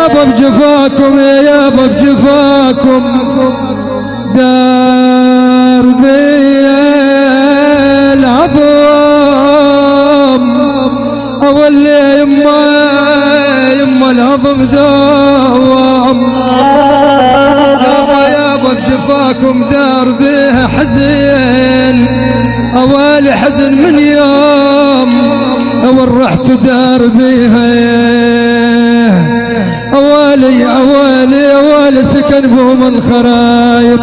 يابا بجفاكم يا يابا بجفاكم دار بي العظم اولي يما العظم دوام يابا بجفاكم دار بيها حزين اولي حزن من يوم اول رحت دار بيها اوالي سكن بهم الخرايب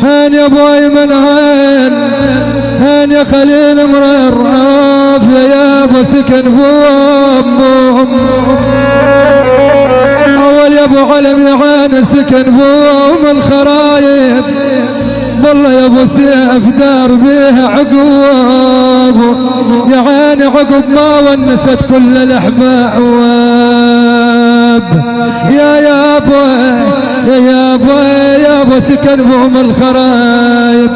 هان يا ابوي من هان يا خليل مرراف يا يابا سكن بوم اول يا ابو علم يا عين سكن بوم الخرايب والله يا ابو سيف دار بيها عقوب يا عيني عقب ما ونست كل الاحباب يا يابا سكن بهم الخرايب